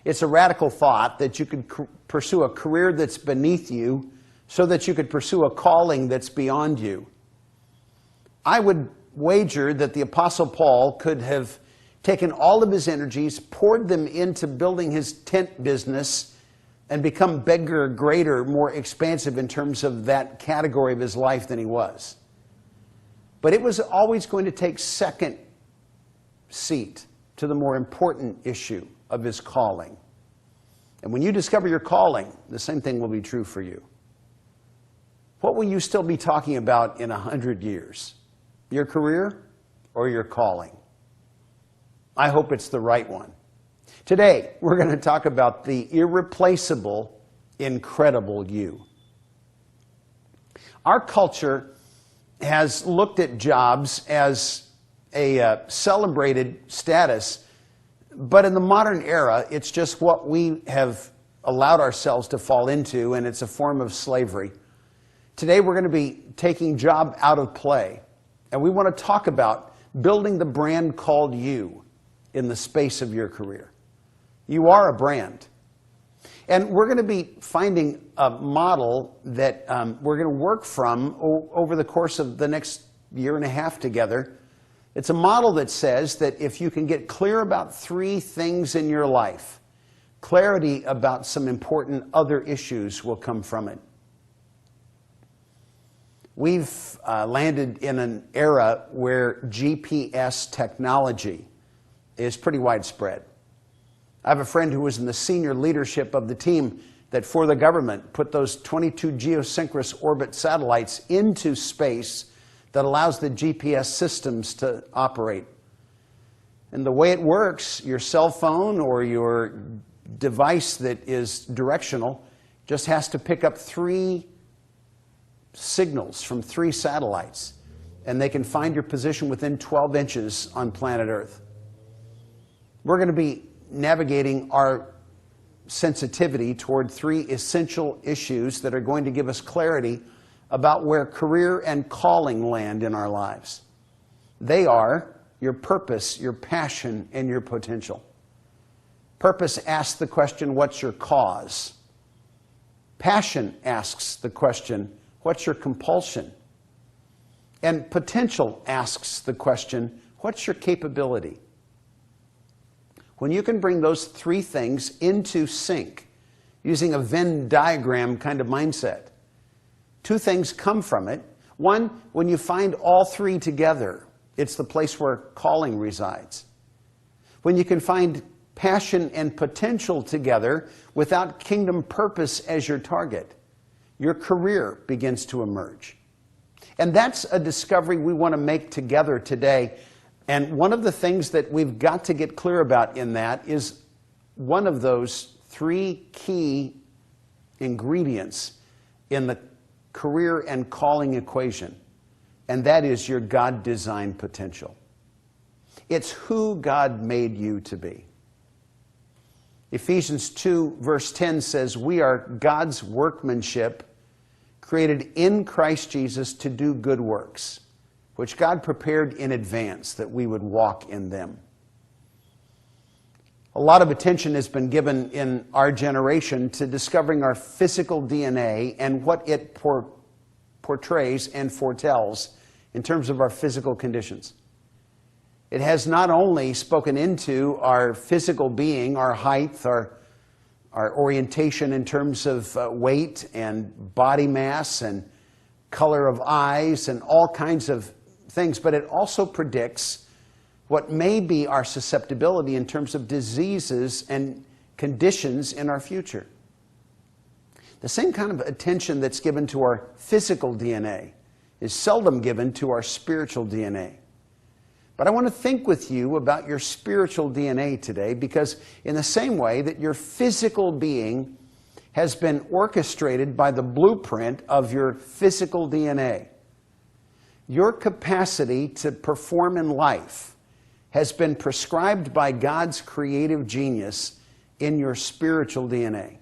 It's a radical thought that you could pursue a career that's beneath you so that you could pursue a calling that's beyond you. I would wager that the Apostle Paul could have taken all of his energies, poured them into building his tent business, and become bigger, greater, more expansive in terms of that category of his life than he was. But it was always going to take second seat to the more important issue of his calling. And when you discover your calling, the same thing will be true for you. What will you still be talking about in 100 years? Your career or your calling? I hope it's the right one. Today, we're going to talk about the irreplaceable, incredible you. Our culture has looked at jobs as a celebrated status, but in the modern era, it's just what we have allowed ourselves to fall into, and it's a form of slavery. Today, we're going to be taking job out of play, and we want to talk about building the brand called you in the space of your career. You are a brand. And we're going to be finding a model that we're going to work from over the course of the next year and a half together. It's a model that says that if you can get clear about 3 things in your life, clarity about some important other issues will come from it. We've landed in an era where GPS technology is pretty widespread. I have a friend who was in the senior leadership of the team that for the government put those 22 geosynchronous orbit satellites into space that allows the GPS systems to operate. And the way it works, your cell phone or your device that is directional just has to pick up 3 signals from 3 satellites, and they can find your position within 12 inches on planet Earth. We're going to be navigating our sensitivity toward 3 essential issues that are going to give us clarity about where career and calling land in our lives. They are your purpose, your passion, and your potential. Purpose asks the question, what's your cause? Passion asks the question, what's your compulsion? And potential asks the question, what's your capability? When you can bring those 3 things into sync, using a Venn diagram kind of mindset, 2 things come from it. One, when you find all 3 together, it's the place where calling resides. When you can find passion and potential together without kingdom purpose as your target, your career begins to emerge. And that's a discovery we want to make together today. And one of the things that we've got to get clear about in that is one of those 3 key ingredients in the career and calling equation, and that is your God-designed potential. It's who God made you to be. Ephesians 2 verse 10 says, we are God's workmanship, created in Christ Jesus to do good works, which God prepared in advance that we would walk in them. A lot of attention has been given in our generation to discovering our physical DNA and what it portrays and foretells in terms of our physical conditions. It has not only spoken into our physical being, our height, our orientation in terms of weight and body mass and color of eyes and all kinds of things, but it also predicts what may be our susceptibility in terms of diseases and conditions in our future. The same kind of attention that's given to our physical DNA is seldom given to our spiritual DNA. But I want to think with you about your spiritual DNA today, because in the same way that your physical being has been orchestrated by the blueprint of your physical DNA, your capacity to perform in life has been prescribed by God's creative genius in your spiritual DNA.